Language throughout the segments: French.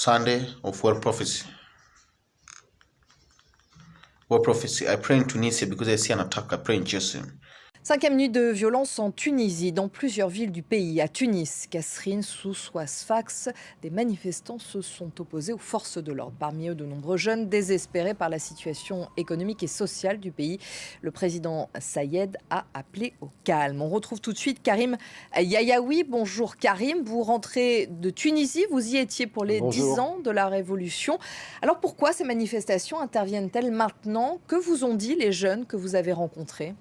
Sunday of World Prophecy. World Prophecy. I pray in Tunisia because I see an attack. I pray in Jesus' name. 5e nuit de violence en Tunisie, dans plusieurs villes du pays. À Tunis, Kasserine, Sousse ou Sfax, des manifestants se sont opposés aux forces de l'ordre. Parmi eux, de nombreux jeunes désespérés par la situation économique et sociale du pays. Le président Sayed a appelé au calme. On retrouve tout de suite Karim Yayaoui. Bonjour Karim, vous rentrez de Tunisie, vous y étiez pour les Bonjour. 10 ans de la Révolution. Alors pourquoi ces manifestations interviennent-elles maintenant? Que vous ont dit les jeunes que vous avez rencontrés?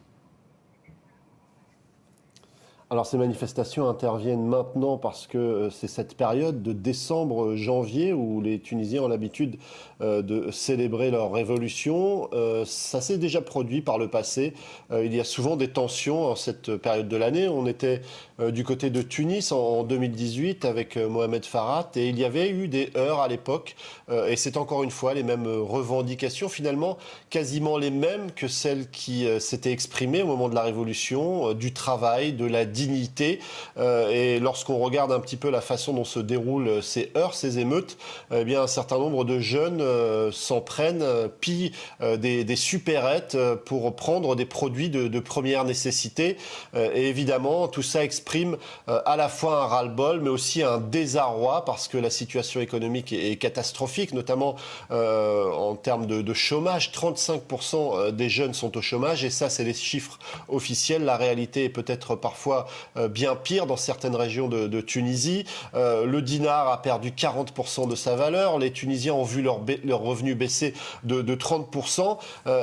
Alors ces manifestations interviennent maintenant parce que c'est cette période de décembre-janvier où les Tunisiens ont l'habitude de célébrer leur révolution. Ça s'est déjà produit par le passé. Il y a souvent des tensions en cette période de l'année. On était du côté de Tunis en 2018 avec Mohamed Farhat et il y avait eu des heurts à l'époque. Et c'est encore une fois les mêmes revendications, finalement quasiment les mêmes que celles qui s'étaient exprimées au moment de la révolution, du travail, de la dignité. Et lorsqu'on regarde un petit peu la façon dont se déroulent ces heurts, ces émeutes, eh bien un certain nombre de jeunes s'en prennent, pillent des supérettes pour prendre des produits de première nécessité. Et évidemment, tout ça exprime à la fois un ras-le-bol, mais aussi un désarroi parce que la situation économique est catastrophique, notamment en termes de chômage. 35% des jeunes sont au chômage et ça, c'est les chiffres officiels. La réalité est peut-être parfois bien pire dans certaines régions de Tunisie. Le dinar a perdu 40% de sa valeur. Les Tunisiens ont vu leurs revenus baisser de 30%.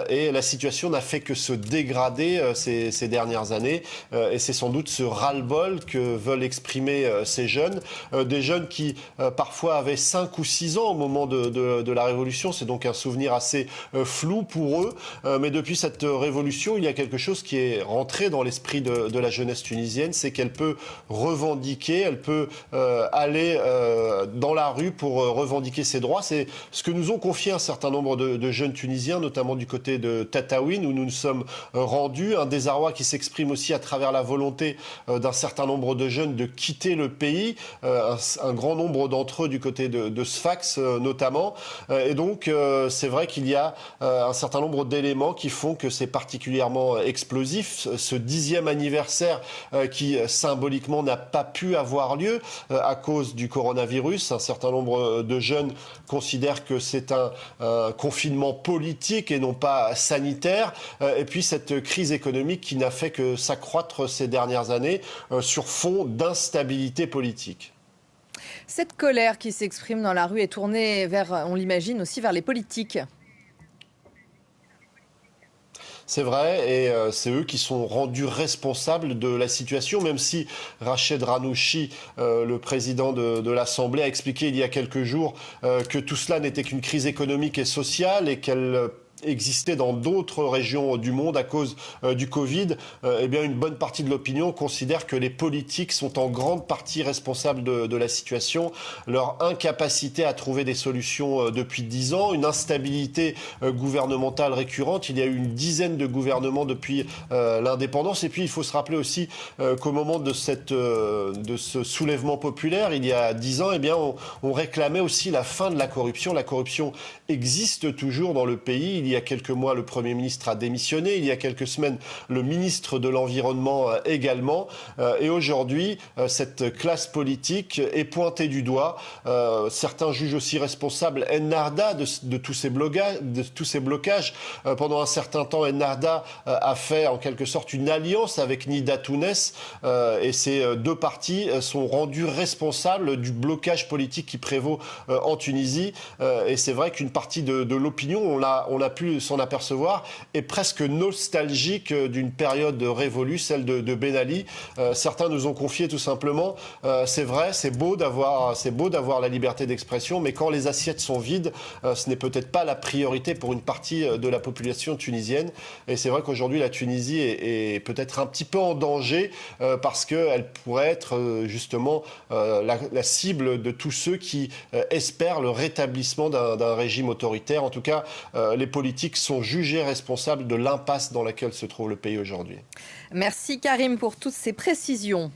Et la situation n'a fait que se dégrader ces dernières années. Et c'est sans doute ce ras-le-bol que veulent exprimer ces jeunes. Des jeunes qui parfois avaient 5 ou 6 ans au moment de la Révolution. C'est donc un souvenir assez flou pour eux. Mais depuis cette révolution, il y a quelque chose qui est rentré dans l'esprit de la jeunesse tunisienne, c'est qu'elle peut revendiquer, elle peut aller dans la rue pour revendiquer ses droits. C'est ce que nous ont confié un certain nombre de jeunes Tunisiens, notamment du côté de Tataouine, où nous nous sommes rendus. Un désarroi qui s'exprime aussi à travers la volonté d'un certain nombre de jeunes de quitter le pays, un grand nombre d'entre eux du côté de Sfax notamment. Et donc, c'est vrai qu'il y a un certain nombre d'éléments qui font que c'est particulièrement explosif. Ce 10e anniversaire qui symboliquement n'a pas pu avoir lieu à cause du coronavirus. Un certain nombre de jeunes considèrent que c'est un confinement politique et non pas sanitaire. Et puis cette crise économique qui n'a fait que s'accroître ces dernières années sur fond d'instabilité politique. Cette colère qui s'exprime dans la rue est tournée vers, on l'imagine, aussi vers les politiques. C'est vrai, et c'est eux qui sont rendus responsables de la situation, même si Rached Ghannouchi, le président de l'Assemblée, a expliqué il y a quelques jours que tout cela n'était qu'une crise économique et sociale et qu'elle existait dans d'autres régions du monde à cause du Covid, eh bien une bonne partie de l'opinion considère que les politiques sont en grande partie responsables de la situation, leur incapacité à trouver des solutions depuis 10 ans, une instabilité gouvernementale récurrente. Il y a eu une dizaine de gouvernements depuis l'indépendance. Et puis il faut se rappeler aussi qu'au moment de ce soulèvement populaire, il y a 10 ans, eh bien on réclamait aussi la fin de la corruption. La corruption existe toujours dans le pays. Il y a quelques mois, le Premier ministre a démissionné. Il y a quelques semaines, le ministre de l'Environnement également. Et aujourd'hui, cette classe politique est pointée du doigt. Certains jugent aussi responsable Ennahda de tous ces blocages. Pendant un certain temps, Ennahda a fait en quelque sorte une alliance avec Nida Tounes. Et ces deux partis sont rendus responsables du blocage politique qui prévaut en Tunisie. Et c'est vrai qu'une partie de l'opinion, on a pu s'en apercevoir, est presque nostalgique d'une période révolue, celle de Ben Ali. Certains nous ont confié tout simplement, c'est vrai, c'est beau d'avoir la liberté d'expression, mais quand les assiettes sont vides, ce n'est peut-être pas la priorité pour une partie de la population tunisienne. Et c'est vrai qu'aujourd'hui, la Tunisie est peut-être un petit peu en danger parce qu'elle pourrait être justement la cible de tous ceux qui espèrent le rétablissement d'un régime autoritaire. En tout cas, les politiques sont jugés responsables de l'impasse dans laquelle se trouve le pays aujourd'hui. Merci Karim pour toutes ces précisions.